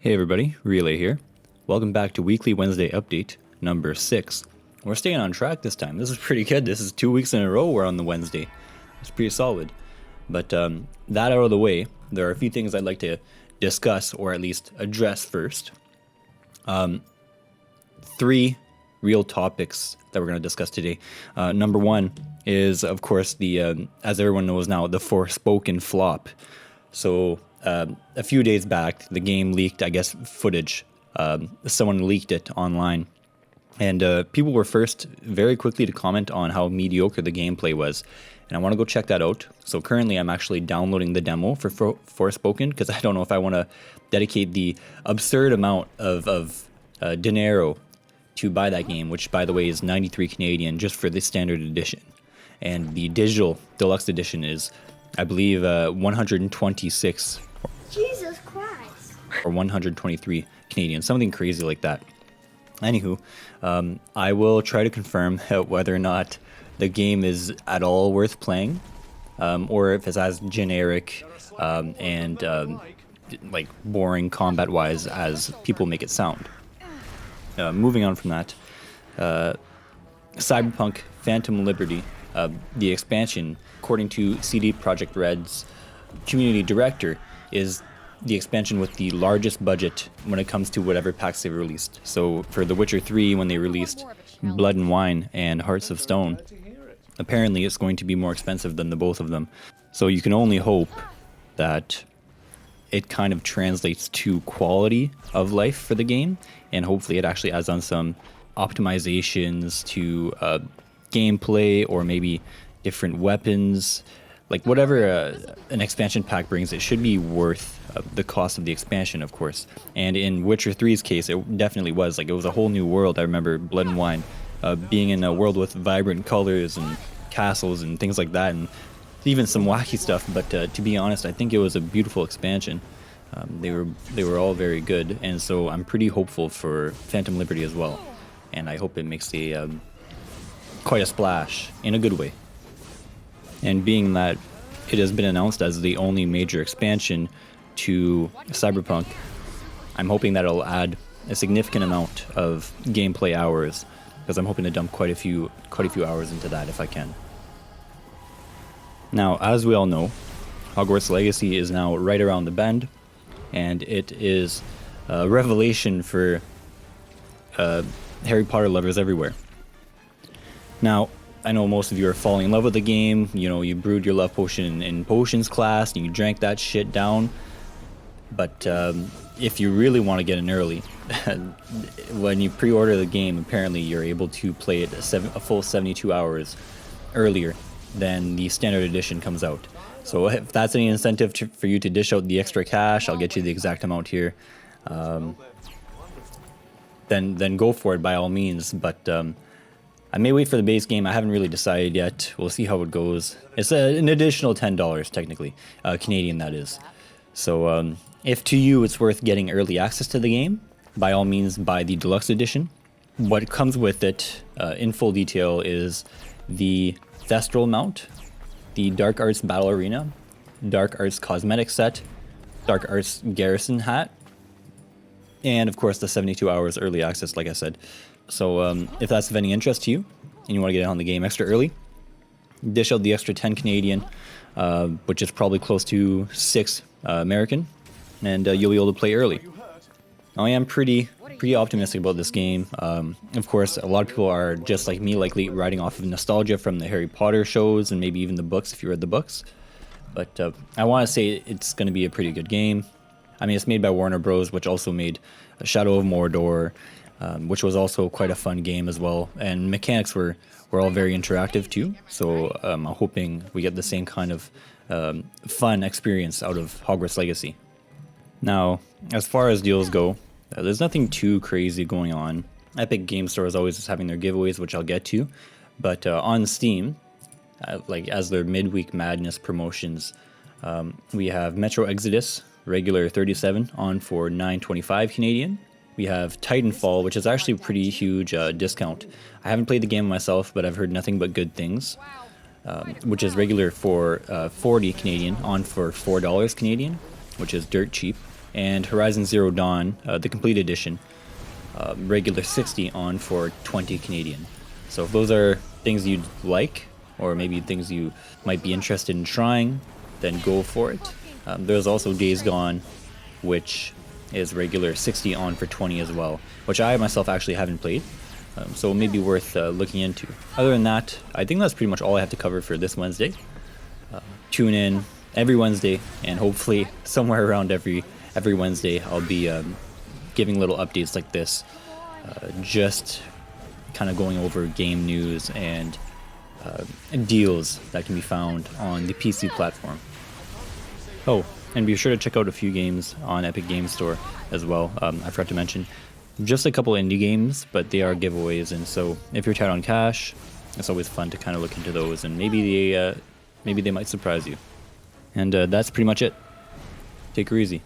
Hey everybody, Relay here. Welcome back to Weekly Wednesday Update number 6. We're staying on track this time. This is pretty good. This is 2 weeks in a row we're on the Wednesday. It's pretty solid. But that out of the way, there are a few things I'd like to discuss or at least address first. 3 real topics that we're going to discuss today. Number 1 is, of course, the as everyone knows now, the Forspoken flop. So a few days back, the game leaked, I guess, footage. Someone leaked it online. And people were first very quickly to comment on how mediocre the gameplay was. And I want to go check that out. So currently I'm actually downloading the demo for Forspoken because I don't know if I want to dedicate the absurd amount of dinero to buy that game, which by the way is 93 Canadian just for the standard edition. And the digital deluxe edition is, I believe, 126 Jesus Christ. or 123 Canadian, something crazy like that. Anywho, I will try to confirm whether or not the game is at all worth playing, or if it's as generic and like boring combat-wise as people make it sound. Moving on from that, Cyberpunk Phantom Liberty, the expansion, according to CD Projekt Red's community director, is the expansion with the largest budget when it comes to whatever packs they've released. So for The Witcher 3, when they released Blood and Wine and Hearts of Stone, apparently it's going to be more expensive than the both of them. So you can only hope that it kind of translates to quality of life for the game, and hopefully it actually adds on some optimizations to gameplay, or maybe different weapons. Like whatever an expansion pack brings, it should be worth the cost of the expansion, of course. And in Witcher 3's case, it definitely was. Like, it was a whole new world. I remember Blood and Wine being in a world with vibrant colors and castles and things like that, and even some wacky stuff. But to be honest, I think it was a beautiful expansion. They were all very good, and so I'm pretty hopeful for Phantom Liberty as well. And I hope it makes a quite a splash in a good way. And being that it has been announced as the only major expansion to Cyberpunk, I'm hoping that it'll add a significant amount of gameplay hours, because I'm hoping to dump quite a few hours into that if I can. Now, as we all know, Hogwarts Legacy is now right around the bend, and it is a revelation for Harry Potter lovers everywhere. Now, I know most of you are falling in love with the game. You know, you brewed your love potion in potions class and you drank that shit down. But if you really want to get in early, when you pre-order the game, apparently you're able to play it a full 72 hours earlier than the standard edition comes out. So if that's any incentive for you to dish out the extra cash, I'll get you the exact amount here. Then go for it by all means. But I may wait for the base game. I haven't really decided yet. We'll see how it goes. It's an additional $10 technically, Canadian that is. So if to you it's worth getting early access to the game, by all means buy the deluxe edition. What comes with it in full detail is the Thestral mount, the Dark Arts Battle Arena, Dark Arts Cosmetic Set, Dark Arts Garrison Hat, and of course the 72 hours early access, like I said. So if that's of any interest to you, and you want to get on the game extra early, dish out the extra 10 Canadian, which is probably close to 6 American, and you'll be able to play early. Now, I am pretty optimistic about this game. Of course, a lot of people are just like me, likely riding off of nostalgia from the Harry Potter shows and maybe even the books if you read the books. But I want to say it's going to be a pretty good game. I mean, it's made by Warner Bros., which also made Shadow of Mordor, which was also quite a fun game as well. And mechanics were all very interactive too. So I'm hoping we get the same kind of fun experience out of Hogwarts Legacy. Now, as far as deals go, there's nothing too crazy going on. Epic Game Store is always having their giveaways, which I'll get to. But on Steam, like as their midweek madness promotions, we have Metro Exodus, regular 37 on for 9.25 Canadian. We have Titanfall, which is actually a pretty huge discount. I haven't played the game myself, but I've heard nothing but good things. Which is regular for 40 Canadian, on for $4 Canadian, which is dirt cheap. and Horizon Zero Dawn, the complete edition, regular 60 on for 20 Canadian. So if those are things you'd like, or maybe things you might be interested in trying, then go for it. There's also Days Gone, which is regular 60 on for 20 as well, which I myself actually haven't played, so it may be worth looking into. Other than that, I think that's pretty much all I have to cover for this Wednesday. Tune in every Wednesday, and hopefully somewhere around every Wednesday I'll be giving little updates like this, just kind of going over game news and deals that can be found on the PC platform. Oh, and be sure to check out a few games on Epic Games Store as well. I forgot to mention, just a couple indie games, but they are giveaways, and so if you're tight on cash, it's always fun to kind of look into those, and maybe they might surprise you. And that's pretty much it. Take her easy.